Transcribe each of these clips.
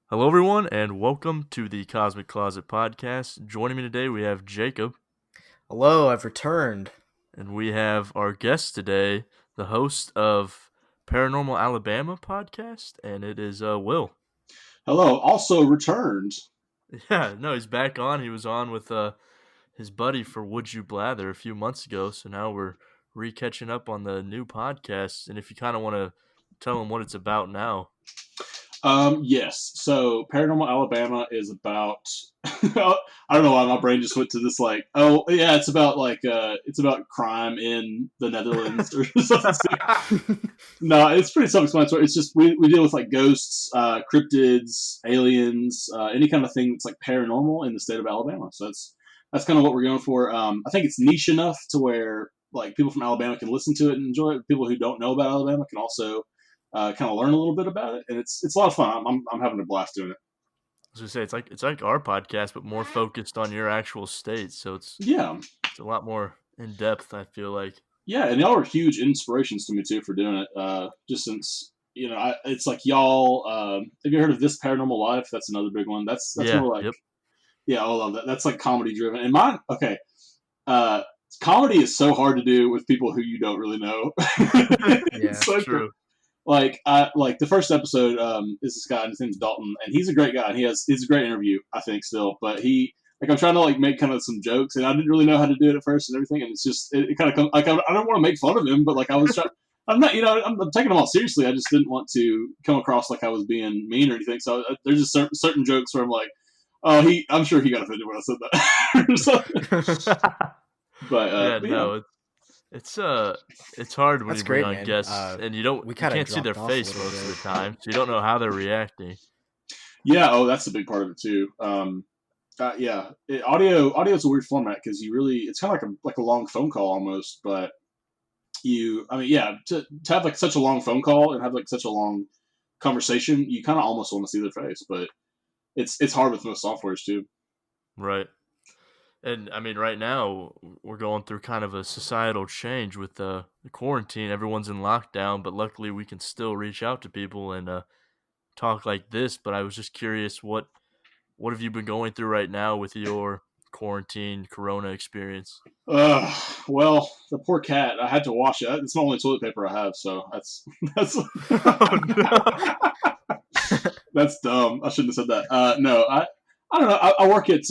Hello, everyone, and welcome to the Cosmic Closet Podcast. Joining me today, we have Jacob, Hello, I've returned. and we have our guest today, the host of Paranormal Alabama Podcast, and it is Will. Hello, also returned. Yeah, no, he's back on. He was on with his buddy for Would You Blather a few months ago, so now we're re-catching up on the new podcast. And if you kind of want to tell him what it's about now. Yes. So Paranormal Alabama is about I don't know why my brain just went to this it's about crime in the Netherlands or something. No, it's pretty self-explanatory. It's just we deal with like ghosts, cryptids, aliens, any kind of thing that's like paranormal in the state of Alabama. So that's kind of what we're going for. I think it's niche enough to where like people from Alabama can listen to it and enjoy it. People who don't know about Alabama can also kind of learn a little bit about it, and it's a lot of fun. I'm having a blast doing it. I was gonna say it's like our podcast, but more focused on your actual state. So it's a lot more in depth. I feel like. Yeah, and y'all are huge inspirations to me too for doing it. Just since it's like y'all. Have you heard of This Paranormal Life? That's another big one. That's more like I love that. That's like comedy driven. And mine, okay. Comedy is so hard to do with people who you don't really know. Yeah, so true. Like the first episode is this guy, and his name's Dalton, and he's a great guy, and he's a great interview, I think, still. But I'm trying to like make kind of some jokes, and I didn't really know how to do it at first and everything, and it's just it kind of comes like I don't want to make fun of him, but like I was trying. I'm not, I'm taking them all seriously. I just didn't want to come across like I was being mean or anything. So there's just certain jokes where I'm like, oh, I'm sure he got offended when I said that. It's hard when That's you bring great, on man. guests and you can't see their face most of the time, so you don't know how they're reacting. Yeah, that's a big part of it too. Audio is a weird format because it's kind of like a long phone call almost, but to have like such a long phone call and have like such a long conversation, you kind of almost want to see their face, but it's hard with most softwares too. Right. And I mean, right now we're going through kind of a societal change with the quarantine. Everyone's in lockdown, but luckily we can still reach out to people and talk like this. But I was just curious, what have you been going through right now with your quarantine Corona experience? Well, the poor cat. I had to wash it. It's the only toilet paper I have, so that's Oh, no. That's dumb. I shouldn't have said that. No, I don't know. I work at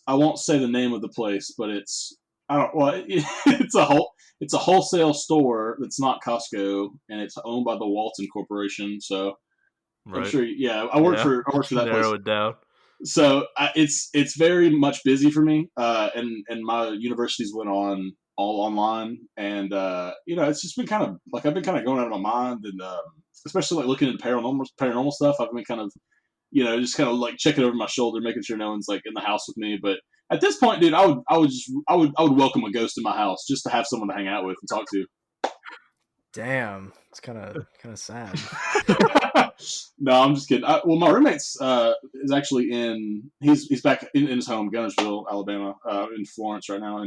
I won't say the name of the place, but it's it's a wholesale store that's not Costco, and it's owned by the Walton Corporation. So right. I'm sure. Yeah, I work for that Narrow place. It down. So it's very much busy for me, and my universities went on all online, and it's just been kind of like I've been kind of going out of my mind, and especially like looking into paranormal stuff. I've been kind of just kind of like checking over my shoulder, making sure no one's like in the house with me. But at this point, dude, I would welcome a ghost in my house just to have someone to hang out with and talk to. Damn, it's kind of sad. No, I'm just kidding. My roommate's is actually he's back in his home, Gunnersville, Alabama, in Florence right now,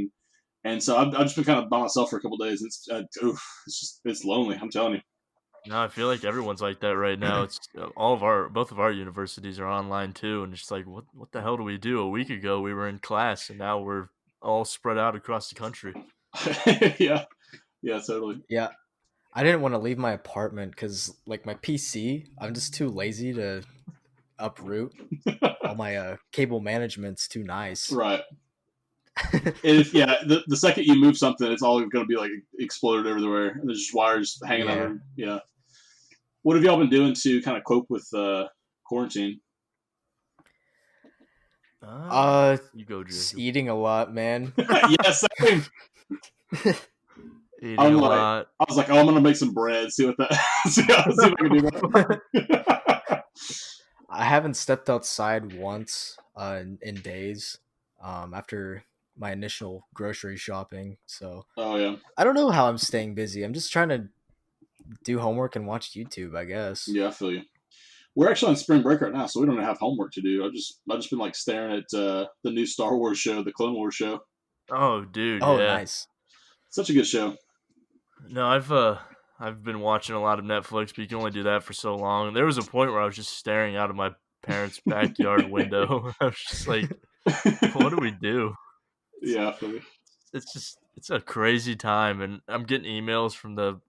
and so I've just been kind of by myself for a couple of days. And it's lonely. I'm telling you. No, I feel like everyone's like that right now. It's both of our universities are online too, and it's just like, what the hell do we do? A week ago we were in class, and now we're all spread out across the country. Yeah, totally. Yeah, I didn't want to leave my apartment because like my PC, I'm just too lazy to uproot. All my cable management's too nice. Right. The second you move something, it's all going to be like exploded everywhere, and there's just wires hanging out. Yeah. What have y'all been doing to kind of cope with quarantine? You go, Jacob. Eating a lot, man. Yeah, same. Eating a lot. I was like, I'm gonna make some bread. See if I can do that. I haven't stepped outside once in days after my initial grocery shopping. So I don't know how I'm staying busy. I'm just trying to do homework and watch YouTube, I guess. Yeah, I feel you. We're actually on spring break right now, so we don't have homework to do. I've just been like staring at the new Star Wars show, the Clone Wars show. Oh, dude! Oh, yeah. Nice. Such a good show. No, I've been watching a lot of Netflix, but you can only do that for so long. There was a point where I was just staring out of my parents' backyard window. I was just like, what do we do? Yeah, it's a crazy time, and I'm getting emails from the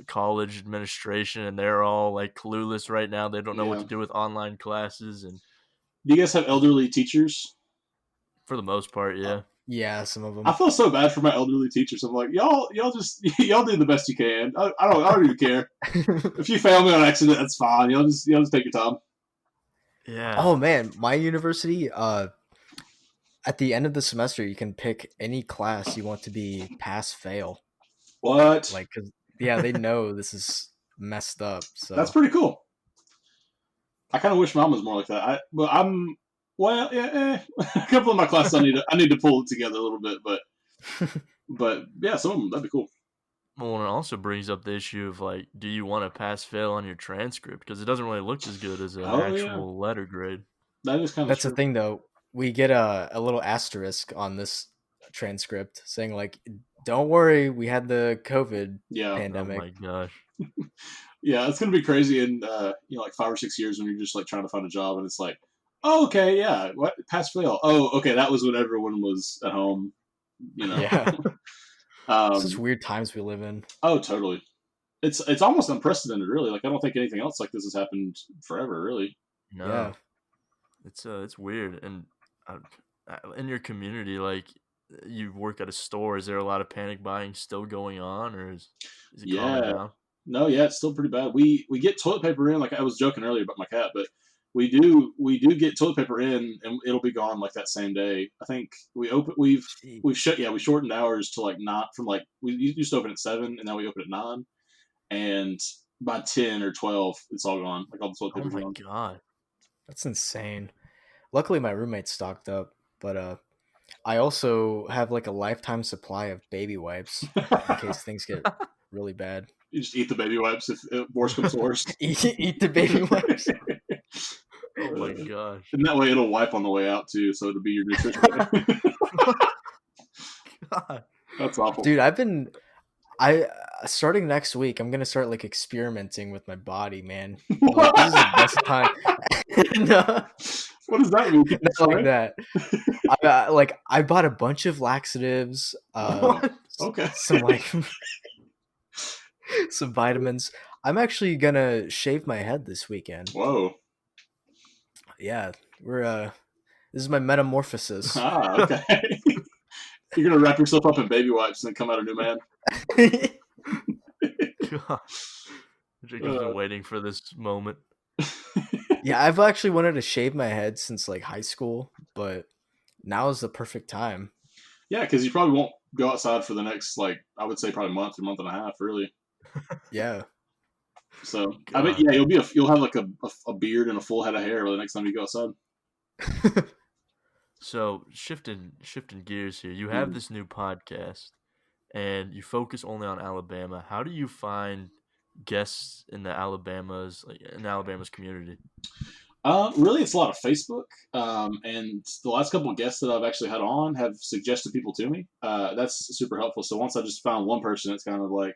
college administration, and they're all like clueless right now. They don't know what to do with online classes. And do you guys have elderly teachers? For the most part, yeah. Yeah, some of them. I feel so bad for my elderly teachers. I'm like, y'all do the best you can. I don't even care. If you fail me on accident, that's fine. Y'all just take your time. Yeah. Oh man, my university, at the end of the semester, you can pick any class you want to be pass fail. What? Like, cause they know this is messed up. So that's pretty cool. I kind of wish mine was more like that. A couple of my classes I need to pull it together a little bit, but yeah, some of them that'd be cool. Well, and it also brings up the issue of like, do you want to pass fail on your transcript, because it doesn't really look as good as an actual letter grade. That is kind of that's true. The thing though. We get a little asterisk on this transcript saying like, don't worry, we had the COVID pandemic. Oh my gosh. Yeah, it's gonna be crazy in like 5 or 6 years when you're just like trying to find a job and it's like, oh, okay, yeah, what pass fail? Oh, okay, that was when everyone was at home, Yeah. Such weird times we live in. Oh, totally. It's almost unprecedented, really. Like I don't think anything else like this has happened forever, really. No. Yeah. It's weird. And in your community, like you work at a store, is there a lot of panic buying still going on, or is it calming down? No, yeah, it's still pretty bad. We get toilet paper in, like I was joking earlier about my cat, but we do get toilet paper in, and it'll be gone like that same day. I think we've shortened hours to like not from like we used to open at 7 and now we open at 9, and by 10 or 12 it's all gone. Like all the toilet paper. Oh my god, that's insane. Luckily, my roommate's stocked up, but I also have like a lifetime supply of baby wipes in case things get really bad. You just eat the baby wipes if worse comes to worse. eat the baby wipes. Oh my gosh! And that way it'll wipe on the way out too, so it'll be your nutrition. God, that's awful, dude. Starting next week, I'm gonna start like experimenting with my body, man. Like, this is the best time. No. What does that mean? Not like that. I bought a bunch of laxatives. Okay. Some vitamins. I'm actually gonna shave my head this weekend. Whoa. Yeah, we're this is my metamorphosis. Ah, okay. You're gonna wrap yourself up in baby wipes and then come out a new man. God. Jacob's been waiting for this moment. Yeah, I've actually wanted to shave my head since like high school, but now is the perfect time. Yeah, because you probably won't go outside for the next, like, I would say probably month and a half, really. Yeah. So I bet you'll have like a beard and a full head of hair the next time you go outside. So shifting gears here, you have this new podcast, and you focus only on Alabama. How do you find guests in Alabama's community? Really, it's a lot of Facebook, and the last couple of guests that I've actually had on have suggested people to me. That's super helpful. So once I just found one person, it's kind of like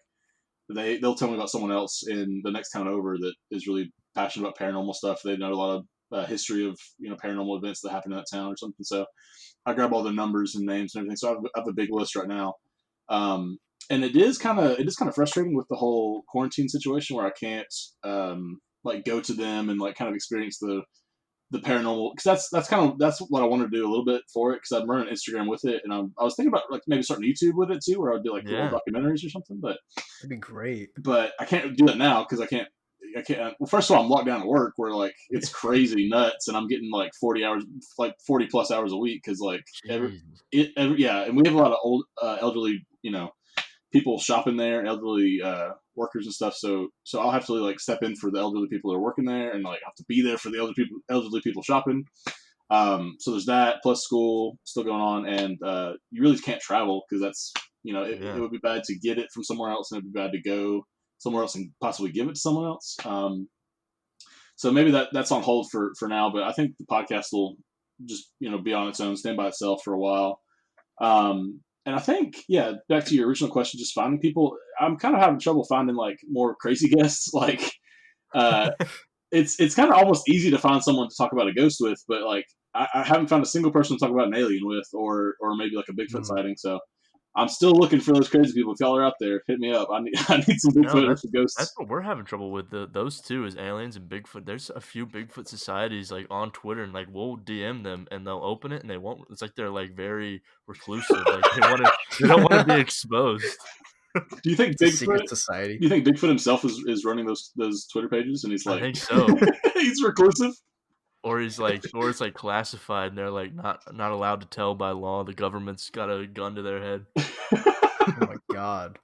they'll tell me about someone else in the next town over that is really passionate about paranormal stuff. They know a lot of history of paranormal events that happen in that town or something. So I grab all the numbers and names and everything. So I have a big list right now. And it is kind of frustrating with the whole quarantine situation where I can't like go to them and like kind of experience the paranormal, because that's what I want to do a little bit for it, because I'm running Instagram with it, and I was thinking about like maybe starting YouTube with it too, where I would do like little documentaries or something. But that'd be great. But I can't do it now because I can't. Well, first of all, I'm locked down at work where like it's crazy nuts, and I'm getting like 40 plus hours a week because like and we have a lot of old elderly people shopping there, elderly workers and stuff. So I'll have to like step in for the elderly people that are working there, and like have to be there for the elderly people shopping. So there's that, plus school still going on, and you really can't travel because that's it would be bad to get it from somewhere else, and it'd be bad to go somewhere else and possibly give it to someone else. So maybe that's on hold for now, but I think the podcast will just be on its own, stand by itself for a while. I think, yeah, back to your original question, just finding people. I'm kind of having trouble finding like more crazy guests. Like, it's kind of almost easy to find someone to talk about a ghost with, but like I haven't found a single person to talk about an alien with, or maybe like a Bigfoot sighting. So I'm still looking for those crazy people. If y'all are out there, hit me up. I need some Bigfoot or some ghosts. That's what we're having trouble with. Those two is aliens and Bigfoot. There's a few Bigfoot societies like on Twitter, and like we'll DM them and they'll open it and they won't. It's like they're like very reclusive. Like they don't want to be exposed. Do you think Bigfoot society? Do you think Bigfoot himself is running those Twitter pages and he's like? I think so. He's reclusive. Or he's like, or it's like classified, and they're like not allowed to tell by law. The government's got a gun to their head. Oh my god!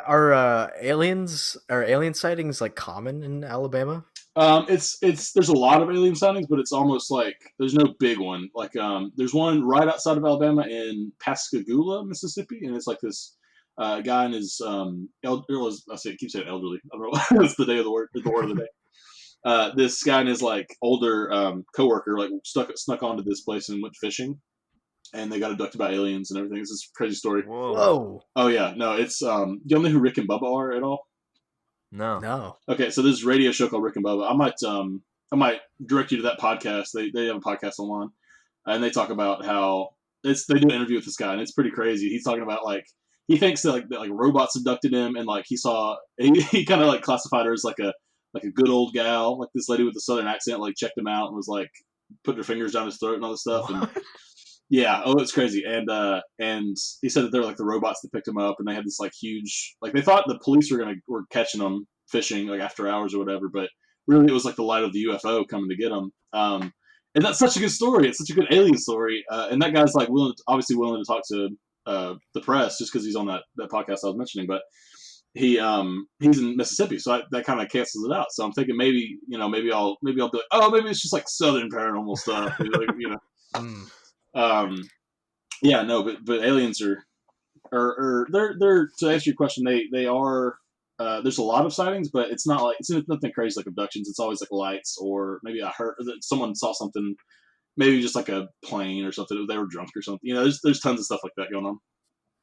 Are alien sightings like common in Alabama? It's there's a lot of alien sightings, but it's almost like there's no big one. Like there's one right outside of Alabama in Pascagoula, Mississippi, and it's like this guy and his I keep saying elderly. I don't know. It's the word of the day. This guy and his like older coworker like snuck onto this place and went fishing, and they got abducted by aliens and everything. It's this crazy story. Whoa! Oh yeah, no, it's do you know who Rick and Bubba are at all? No. Okay, so there's a radio show called Rick and Bubba. I might direct you to that podcast. They have a podcast online, and they talk about how they do an interview with this guy, and it's pretty crazy. He's talking about like he thinks that like robots abducted him, and like he kind of like classified her as like a good old gal, like this lady with a southern accent, like checked him out and was like putting her fingers down his throat and all this stuff. And yeah, it's crazy. And he said that they were like the robots that picked him up, and they had this like huge, like they thought the police were catching them fishing like after hours or whatever, but really it was like the light of the UFO coming to get them. And that's such a good story. It's such a good alien story. And that guy's like obviously willing to talk to the press just because he's on that podcast I was mentioning, but he's in Mississippi, so that kind of cancels it out. So I'm thinking maybe I'll be like, oh, maybe it's just like Southern paranormal stuff, like, you know. Yeah, no, but aliens are they're to answer your question, they are. There's a lot of sightings, but it's nothing crazy like abductions. It's always like lights, or maybe I heard that someone saw something, maybe just like a plane or something. They were drunk or something. You know, there's tons of stuff like that going on.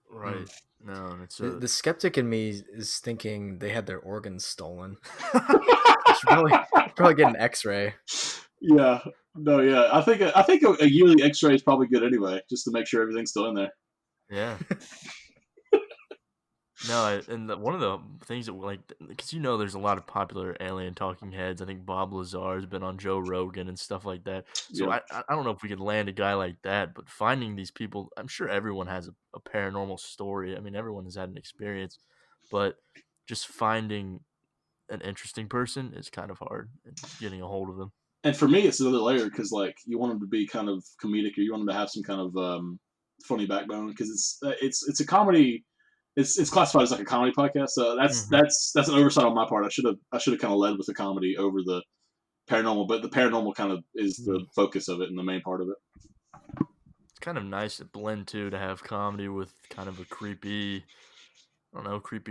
Right. No, it's the skeptic in me is thinking they had their organs stolen. should probably get an X-ray. Yeah. No. Yeah. I think a yearly X-ray is probably good anyway, just to make sure everything's still in there. Yeah. No, and one of the things that like, because there's a lot of popular alien talking heads. I think Bob Lazar has been on Joe Rogan and stuff like that. So yeah. I don't know if we could land a guy like that, but finding these people, I'm sure everyone has a paranormal story. I mean, everyone has had an experience, but just finding an interesting person is kind of hard, and getting a hold of them. And for me, it's another layer because like you want them to be kind of comedic, or you want them to have some kind of funny backbone, because it's a comedy. It's classified as like a comedy podcast, so that's an oversight on my part. I should have kind of led with the comedy over the paranormal, but the paranormal kind of is the focus of it and the main part of it. It's kind of nice to blend too, to have comedy with kind of a creepy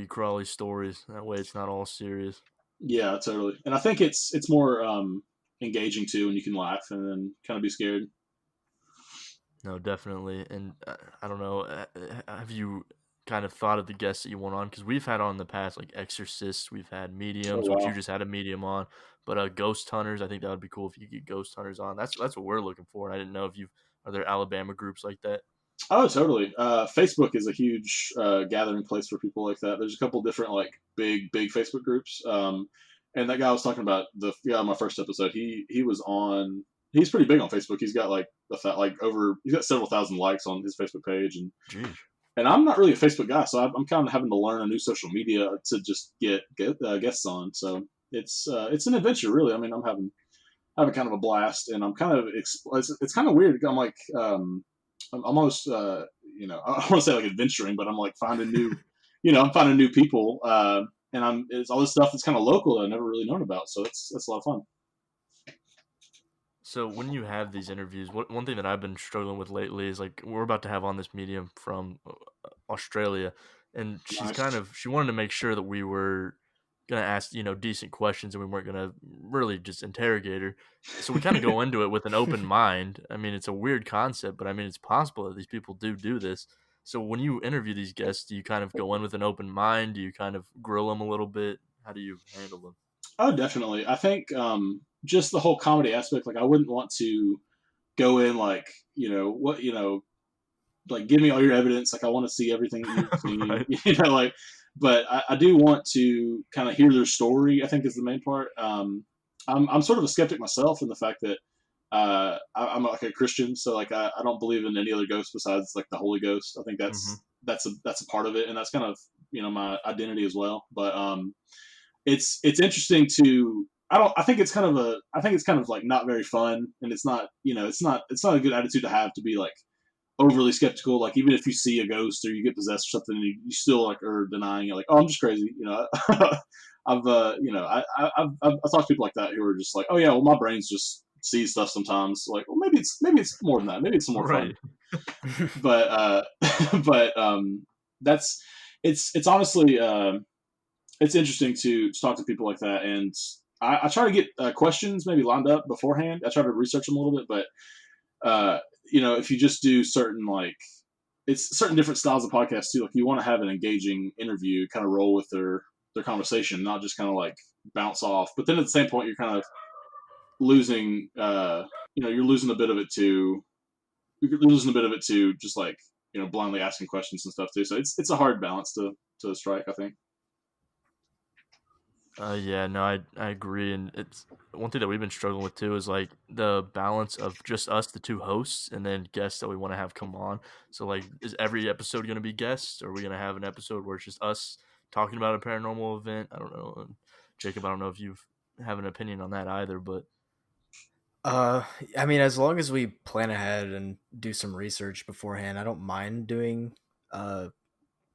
crawly stories. That way, it's not all serious. Yeah, totally. And I think it's more engaging too, and you can laugh and then kind of be scared. No, definitely. And I don't know. Have you kind of thought of the guests that you want on? Because we've had on in the past like exorcists, we've had mediums, which you just had a medium on, but ghost hunters. I think that would be cool if you get ghost hunters on. That's what we're looking for. I didn't know if are there Alabama groups like that? Oh, totally. Facebook is a huge gathering place for people like that. There's a couple different like big Facebook groups. And that guy I was talking about, the guy on my first episode, he was on. He's pretty big on Facebook. He's got he's got several thousand likes on his Facebook page, and. Jeez. And I'm not really a Facebook guy, so I'm kind of having to learn a new social media to just get guests on. So it's an adventure, really. I mean, I'm having kind of a blast, and I'm kind of it's kind of weird. I'm like I'm almost I don't want to say like adventuring, but I'm like finding new I'm finding new people, and it's all this stuff that's kind of local that I've never really known about. So it's a lot of fun. So when you have these interviews, one thing that I've been struggling with lately is like we're about to have on this medium from Australia, and she wanted to make sure that we were gonna ask decent questions and we weren't gonna really just interrogate her. So we kind of go into it with an open mind. I mean, it's a weird concept, but I mean it's possible that these people do this. So when you interview these guests, do you kind of go in with an open mind? Do you kind of grill them a little bit? How do you handle them? Oh, definitely. I think just the whole comedy aspect. Like, I wouldn't want to go in like, like, give me all your evidence. Like, I want to see everything that you've seen. Right. Like, but I do want to kind of hear their story. I think is the main part. I'm sort of a skeptic myself in the fact that I'm like a Christian, so like I don't believe in any other ghost besides like the Holy Ghost. I think that's a part of it, and that's kind of my identity as well. But it's interesting to I think it's kind of like not very fun, and it's not it's not a good attitude to have, to be like overly skeptical. Like, even if you see a ghost or you get possessed or something, you still like are denying it. Like, oh, I'm just crazy. I've talked to people like that who are just like, oh yeah, well, my brain's just sees stuff sometimes. Like, well, maybe it's more than that. Maybe it's some more fun. But that's it's honestly it's interesting to talk to people like that, and I try to get questions maybe lined up beforehand. I try to research them a little bit, but if you just do certain it's certain different styles of podcasts too. Like, you want to have an engaging interview, kind of roll with their conversation, not just kind of like bounce off. But then at the same point, you're kind of losing, you're losing a bit of it to just like, blindly asking questions and stuff too. So it's a hard balance to strike, I think. Yeah, no, I agree, and it's one thing that we've been struggling with too is like the balance of just us, the two hosts, and then guests that we want to have come on. So like, is every episode going to be guests, or are we going to have an episode where it's just us talking about a paranormal event? I don't know, Jacob. I don't know if you have an opinion on that either, but I mean, as long as we plan ahead and do some research beforehand, I don't mind doing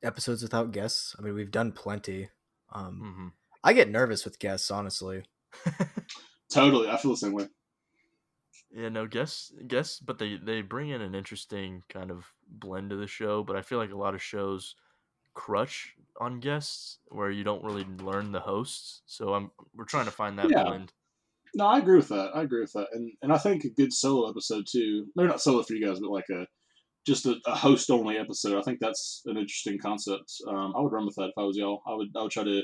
episodes without guests. I mean, we've done plenty. I get nervous with guests, honestly. Totally, I feel the same way. Yeah, no, guests, but they bring in an interesting kind of blend to the show. But I feel like a lot of shows crutch on guests where you don't really learn the hosts. So we're trying to find that blend. No, I agree with that. And I think a good solo episode too. Maybe not solo for you guys, but like just a host only episode. I think that's an interesting concept. I would run with that if I was y'all. I would try to.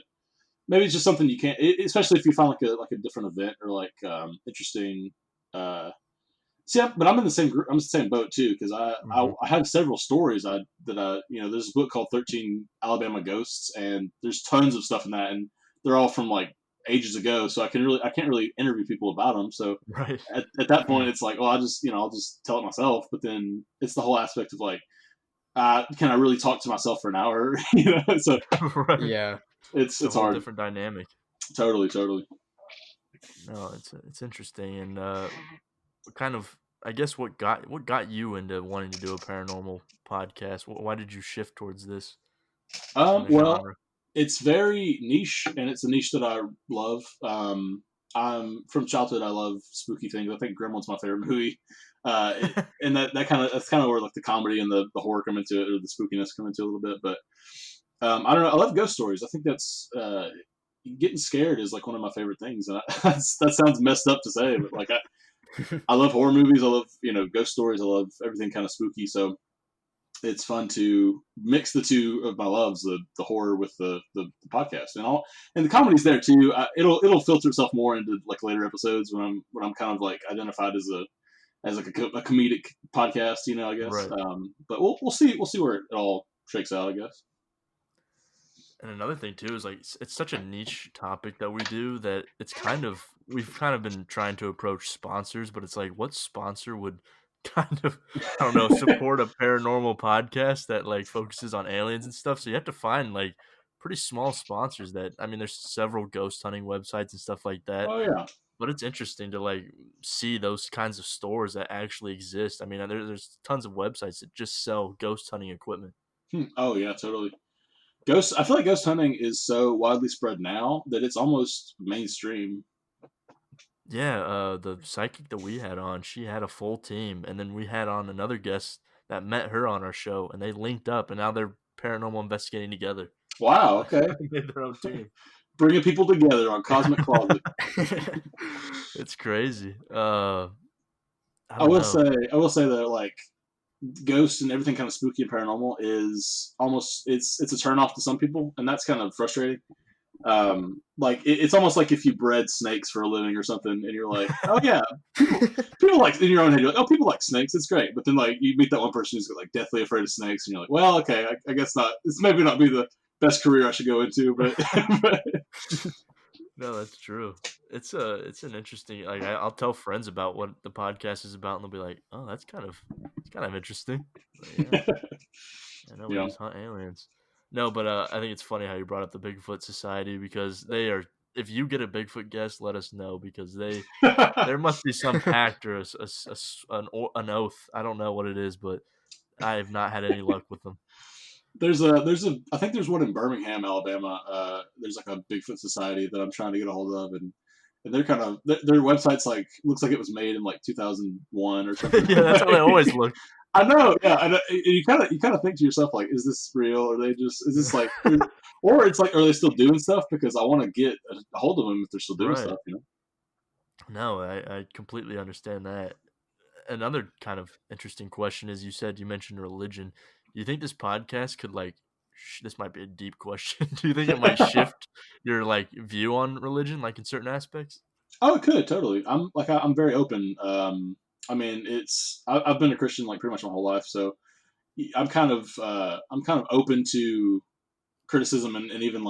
Maybe it's just something you can't, especially if you find like a different event or like interesting. But I'm in the same group. I'm in the same boat too, because I have several stories that there's a book called 13 Alabama Ghosts, and there's tons of stuff in that, and they're all from like ages ago. So I can't really interview people about them. So at that point, it's like, oh, I'll just tell it myself. But then it's the whole aspect of like, can I really talk to myself for an hour? So yeah. It's a whole hard. Different dynamic. Totally. No, it's interesting, and kind of, I guess, what got you into wanting to do a paranormal podcast? Why did you shift towards this? Well, genre? It's very niche, and it's a niche that I love. I'm from childhood. I love spooky things. I think Gremlin's my favorite movie, and that's kind of where like the comedy and the horror come into it, or the spookiness come into it a little bit, but. I don't know. I love ghost stories. I think that's getting scared is like one of my favorite things, and that sounds messed up to say, but like I love horror movies. I love ghost stories. I love everything kind of spooky. So it's fun to mix the two of my loves, the horror with the podcast, and the comedy's there too. It'll filter itself more into like later episodes when I'm kind of like identified as a comedic podcast, I guess. Right. But we'll see where it all shakes out, I guess. And another thing too is like it's such a niche topic that we do that we've kind of been trying to approach sponsors, but it's like, what sponsor would kind of, I don't know, support a paranormal podcast that like focuses on aliens and stuff? So you have to find like pretty small sponsors that, I mean, there's several ghost hunting websites and stuff like that. Oh yeah. But it's interesting to like see those kinds of stores that actually exist. I mean, there's tons of websites that just sell ghost hunting equipment. Oh yeah, totally. I feel like ghost hunting is so widely spread now that it's almost mainstream. Yeah, the psychic that we had on, she had a full team, and then we had on another guest that met her on our show, and they linked up, and now they're paranormal investigating together. Wow, okay. They made their own team. Bringing people together on Cosmic Closet. It's crazy. I will say that like ghosts and everything kind of spooky and paranormal is almost it's a turnoff to some people, and that's kind of frustrating. Like it's almost like if you bred snakes for a living or something, and you're like, oh yeah, people like in your own head, you're like, oh, people like snakes, it's great. But then like you meet that one person who's like deathly afraid of snakes, and you're like, well, okay, I guess not. This maybe not be the best career I should go into, but No, that's true. It's an interesting. Like I'll tell friends about what the podcast is about, and they'll be like, "Oh, it's kind of interesting." But, yeah, I know we just hunt aliens. No, but I think it's funny how you brought up the Bigfoot Society, because they are. If you get a Bigfoot guest, let us know, because there must be some pact or an oath. I don't know what it is, but I have not had any luck with them. I think there's one in Birmingham, Alabama. There's like a Bigfoot Society that I'm trying to get a hold of, and they're kind of their website's like looks like it was made in like 2001 or something. Yeah, that's how they always look. I know, yeah. And you kind of think to yourself like, is this real? Or is this like, or it's like, are they still doing stuff? Because I want to get a hold of them if they're still doing stuff. You know? No, I completely understand that. Another kind of interesting question is, you mentioned religion. Do you think this podcast could this might be a deep question. Do you think it might shift your view on religion, like in certain aspects? Oh, it could totally. I'm very open. I mean, I've been a Christian like pretty much my whole life, so I'm kind of open to criticism and even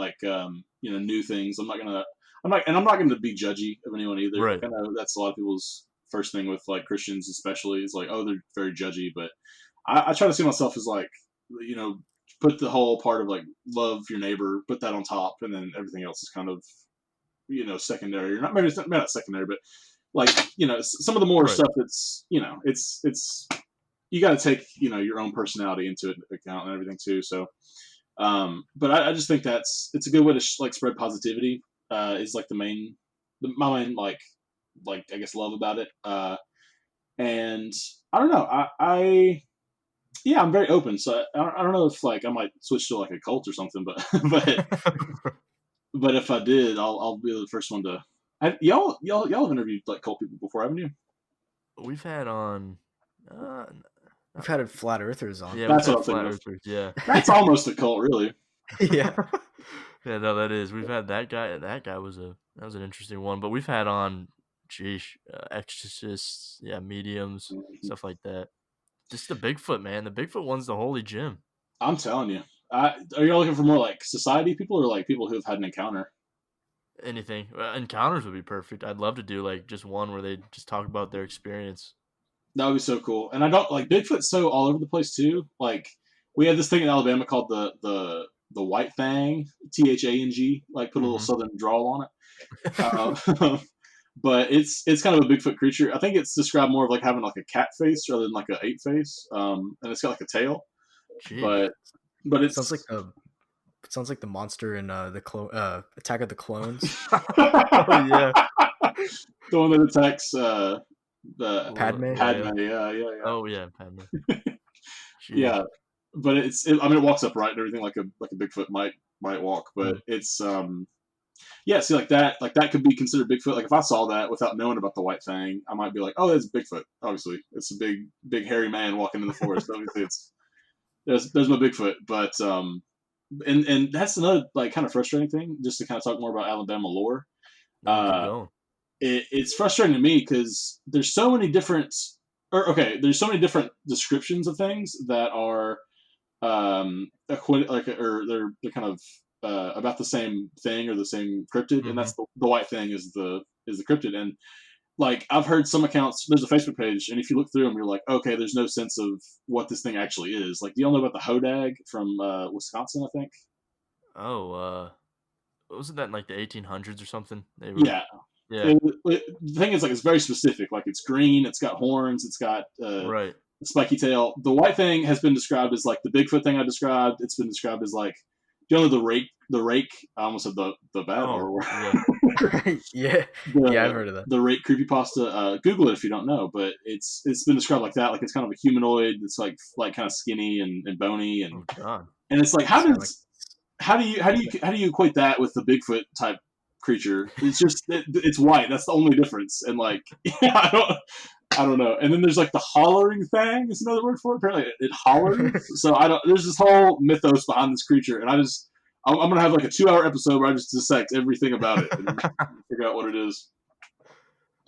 new things. I'm not gonna be judgy of anyone either. Right. I know that's a lot of people's first thing with like Christians, especially, is like, oh, they're very judgy. But I try to see myself as like, put the whole part of like love your neighbor, put that on top, and then everything else is kind of secondary, or not, maybe not secondary, but like some of the more stuff that's it's you got to take your own personality into account and everything too. So but I just think it's a good way to spread positivity, is like my main I guess love about it. And I don't know, I'm very open, so I don't know if I might switch to like a cult or something, but but if I did, I'll be the first one to. Y'all have interviewed like cult people before, haven't you? We've had on. We've had flat earthers on. Yeah, that's what flat earthers. Yeah, that's almost a cult, really. Yeah. Yeah, no, that is. We've had that guy. That guy was an interesting one. But we've had on, exorcists, mediums, stuff like that. Just the Bigfoot, man. The Bigfoot one's the holy gem. I'm telling you. Are you looking for more like society people, or like people who have had an encounter? Anything. Encounters would be perfect. I'd love to do just one where they just talk about their experience. That would be so cool. And I don't like Bigfoot's so all over the place too. Like we had this thing in Alabama called the White Thang, THANG, like put a little southern drawl on it. But it's kind of a Bigfoot creature. I think it's described more of like having like a cat face rather than like an ape face. And it's got like a tail. Jeez. But it sounds like the monster in the Attack of the Clones. Oh yeah, the one that attacks Padme. Yeah. Oh yeah, Padme. Yeah, but it walks upright and everything like a Bigfoot might walk, but it's see, like that could be considered Bigfoot. Like if I saw that without knowing about the White Thing, I might be like, oh, that's Bigfoot. Obviously, it's a big hairy man walking in the forest. Obviously, there's my Bigfoot. But and that's another like kind of frustrating thing. Just to kind of talk more about Alabama lore. It's frustrating to me because there's so many different descriptions of things that are they're kind of about the same thing or the same cryptid, and that's the White Thing is the cryptid. And like I've heard some accounts, there's a Facebook page, and if you look through them, you're like, okay, there's no sense of what this thing actually is. Like, do y'all know about the Hodag from Wisconsin? I think. Oh, wasn't that in like the 1800s or something? Yeah. The thing is, like, it's very specific. Like, it's green, it's got horns, it's got a spiky tail. The White Thing has been described as like the Bigfoot thing I described. It's been described as like, do you know the rake? I almost said the bat. Yeah, I've heard of that. The rake creepypasta. Google it if you don't know, but it's been described like that. Like it's kind of a humanoid. It's like kind of skinny and bony, and and it's like how do you equate that with the Bigfoot type creature? It's just it's white. That's the only difference. And like I I don't know. And then there's like the hollering thing is another word for it. Apparently it hollers. So there's this whole mythos behind this creature, and I'm going to have like a 2-hour episode where I just dissect everything about it and figure out what it is.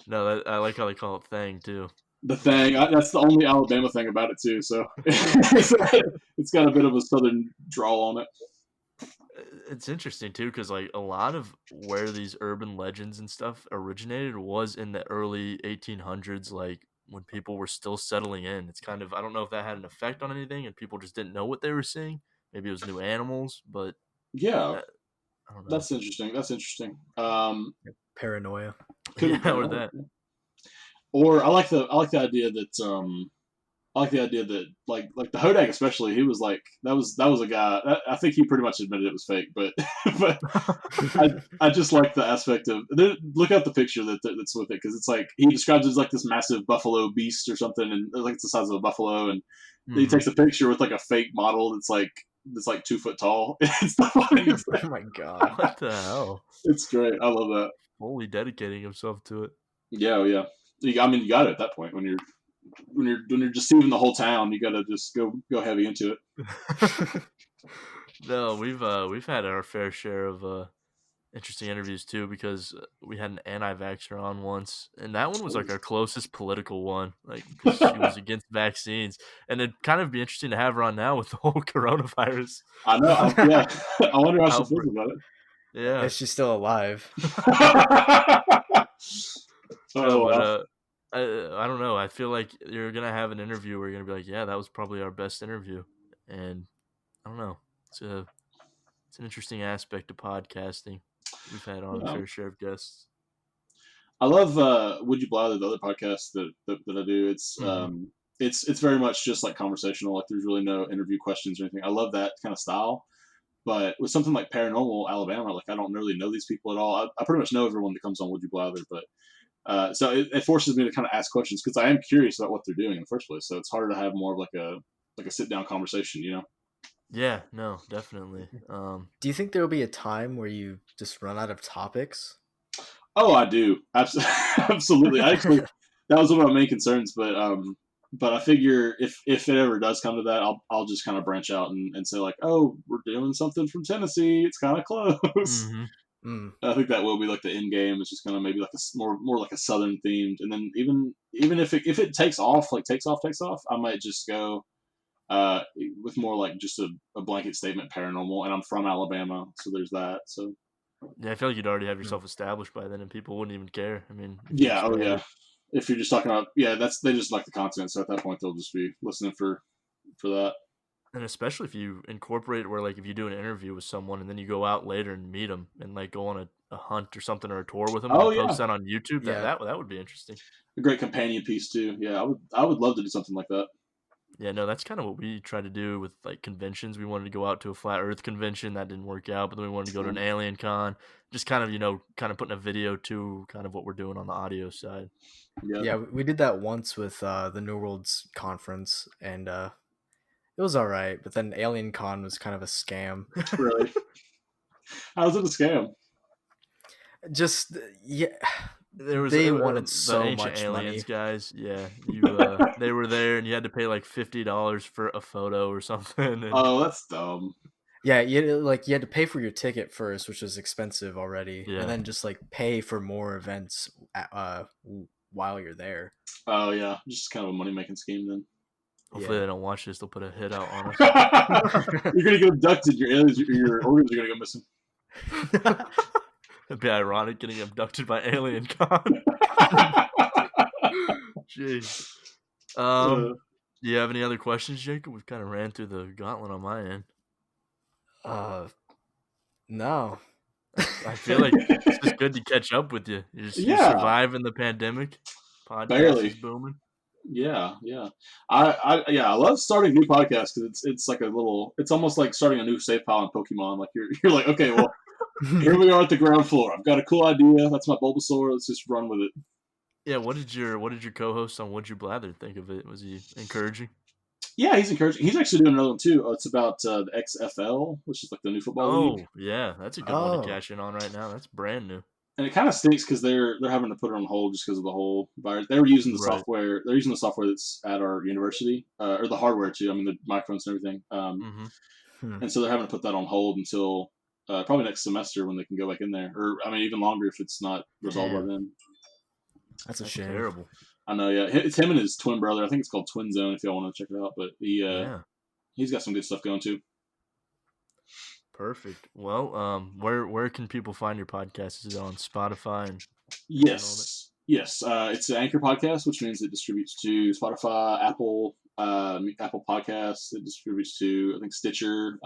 No, I like how they call it thing too. The thing, that's the only Alabama thing about it too. So it's got a bit of a southern drawl on it. It's interesting too, because like a lot of where these urban legends and stuff originated was in the early 1800s, like when people were still settling in. It's kind of, I don't know if that had an effect on anything and people just didn't know what they were seeing. Maybe it was new animals, but yeah, I don't know. That's interesting. Paranoia. Yeah, or that. Or I like the idea that like the Hodag especially, he was like that was a guy. I think he pretty much admitted it was fake, but I just like the aspect of look at the picture that's with it, because it's like he describes it as like this massive buffalo beast or something, and like it's the size of a buffalo, and he takes a picture with like a fake model that's like 2 foot tall. It's the funniest thing. Oh my god! What the hell? It's great. I love that. Fully dedicating himself to it. Yeah, yeah. I mean, you got it at that point when you're deceiving the whole town. You got to just go heavy into it. No, we've had our fair share of interesting interviews too, because we had an anti-vaxxer on once, and that one was like our closest political one, like because she was against vaccines, and it'd kind of be interesting to have her on now with the whole coronavirus. I know. Yeah, I wonder how she feels about it. Yeah, is she still alive? But I don't know. I feel like you're gonna have an interview where you're gonna be like, yeah, that was probably our best interview, and I don't know. It's an interesting aspect of podcasting. We've had on a fair share of guests. I love Would You Blather, the other podcast that I do. It's very much just like conversational. Like there's really no interview questions or anything. I love that kind of style. But with something like Paranormal Alabama, like I don't really know these people at all. I pretty much know everyone that comes on Would You Blather, but so it forces me to kind of ask questions because I am curious about what they're doing in the first place. So it's harder to have more of like a sit down conversation, you know? Yeah, no, definitely. Do you think there will be a time where you just run out of topics? Oh, I do. Absolutely. Actually, that was one of my main concerns, but I figure if it ever does come to that, I'll just kind of branch out and say like, oh, we're doing something from Tennessee. It's kind of close. Mm-hmm. I think that will be like the end game. It's just gonna maybe like a more like a southern themed, and then even if it takes off, I might just go with more like just a blanket statement paranormal, and I'm from Alabama, so there's that. So yeah, I feel like you'd already have yourself established by then, and people wouldn't even care. I mean, yeah, oh yeah. If you're just talking about they just like the content, so at that point they'll just be listening for that. And especially if you incorporate where, like, if you do an interview with someone and then you go out later and meet them and, like, go on a hunt or something or a tour with them and post that on YouTube, that would be interesting. A great companion piece, too. Yeah, I would love to do something like that. Yeah, no, that's kind of what we try to do with, like, conventions. We wanted to go out to a Flat Earth convention. That didn't work out, but then we wanted to go to an Alien Con. Just kind of, kind of putting a video to kind of what we're doing on the audio side. Yeah, we did that once with the New Worlds Conference, and it was all right, but then Alien Con was kind of a scam. Really? How was it a scam? Just, yeah. They wanted so the much aliens money. Guys. Yeah, they were there, and you had to pay like $50 for a photo or something. And... Oh, that's dumb. Yeah, you had to pay for your ticket first, which was expensive already, and then just like pay for more events while you're there. Oh yeah, just kind of a money making scheme then. Hopefully they don't watch this. They'll put a hit out on us. You're gonna get abducted. Your aliens, your organs are gonna go missing. It'd be ironic getting abducted by Alien Con. Jeez. Do you have any other questions, Jacob? We've kind of ran through the gauntlet on my end. No. I feel like it's just good to catch up with you. You're surviving the pandemic. Podcast is booming. Yeah. I love starting new podcasts because it's like it's almost like starting a new save file in Pokemon. Like you're like, okay, well, here we are at the ground floor. I've got a cool idea. That's my Bulbasaur. Let's just run with it. Yeah. What did your co-host on Would You Blather think of it? Was he encouraging? Yeah, he's encouraging. He's actually doing another one too. It's about the XFL, which is like the new football league. Oh, yeah, that's a good one to cash in on right now. That's brand new. And it kind of stinks because they're having to put it on hold just because of the whole virus. They were using the software. They're using the software that's at our university, or the hardware too. I mean, the microphones and everything. And so they're having to put that on hold until probably next semester when they can go back in there. Or I mean, even longer if it's not resolved by then. That's a shame. Terrible. I know. Yeah, it's him and his twin brother. I think it's called Twin Zone. If y'all want to check it out, but he's got some good stuff going too. Perfect. Well, where can people find your podcast? Is it on Spotify? Yes. It's an Anchor podcast, which means it distributes to Spotify, Apple Podcasts. It distributes to, I think, Stitcher.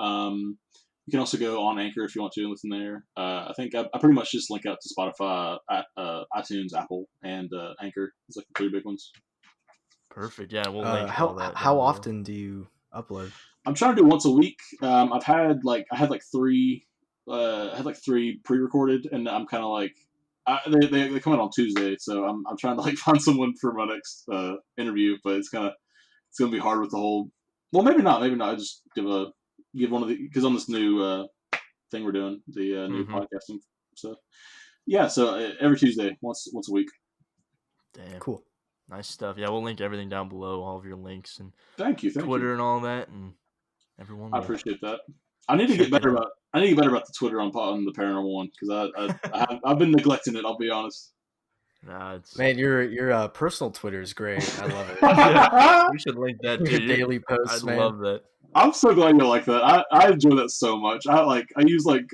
You can also go on Anchor if you want to and listen there. I think I pretty much just link out to Spotify, iTunes, Apple, and Anchor. It's like the 3 big ones. Perfect. Yeah, we'll link all that. How often do you upload? I'm trying to do once a week. I had 3 pre-recorded, and I'm kind of like they come out on Tuesday, so I'm trying to like find someone for my next interview, but it's gonna be hard with the whole. Well, maybe not. I just give one of the, because on this new thing we're doing, the new podcasting stuff. Yeah, so every Tuesday, once a week. Damn, cool, nice stuff. Yeah, we'll link everything down below, all of your links and thank you, Twitter and all that, and everyone. I appreciate that. I need to get better about the Twitter on the paranormal one, because I've been neglecting it. I'll be honest. Nah, man, your personal Twitter is great. I love it. We should link that to your daily posts. I love that. I'm so glad you like that. I enjoy that so much. I use like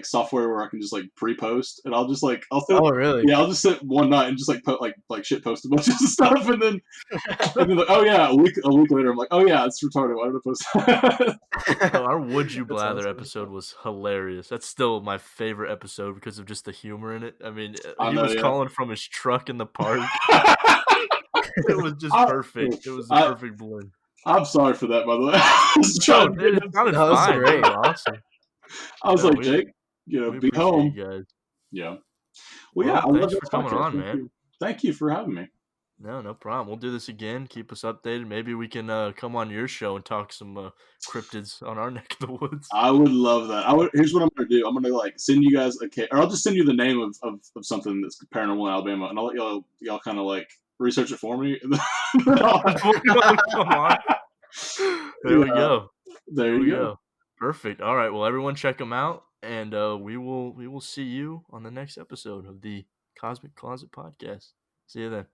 software where I can just like pre-post, and I'll just like oh really? Yeah, I'll just sit one night and just like put like shit post a bunch of stuff, and then like, oh yeah, a week later I'm like, oh yeah, it's retarded. Why did I post that? Our Would You Blather episode was hilarious. That's still my favorite episode because of just the humor in it. I mean, he was calling from his truck in the park. It was just perfect. It was a perfect blend. I'm sorry for that, by the way. That was great. Awesome. I was like, Jake, be home. You guys. Yeah. Well, yeah. Thanks for coming on, man. Thank you for having me. No problem. We'll do this again. Keep us updated. Maybe we can come on your show and talk some cryptids on our neck of the woods. I would love that. Here's what I'm going to do. I'm going to like send you guys or I'll just send you the name of something that's paranormal in Alabama, and I'll let y'all kind of like research it for me. Come on. There we go. There you go. Perfect. All right. Well, everyone check them out, and we will see you on the next episode of the Cosmic Closet Podcast. See you then.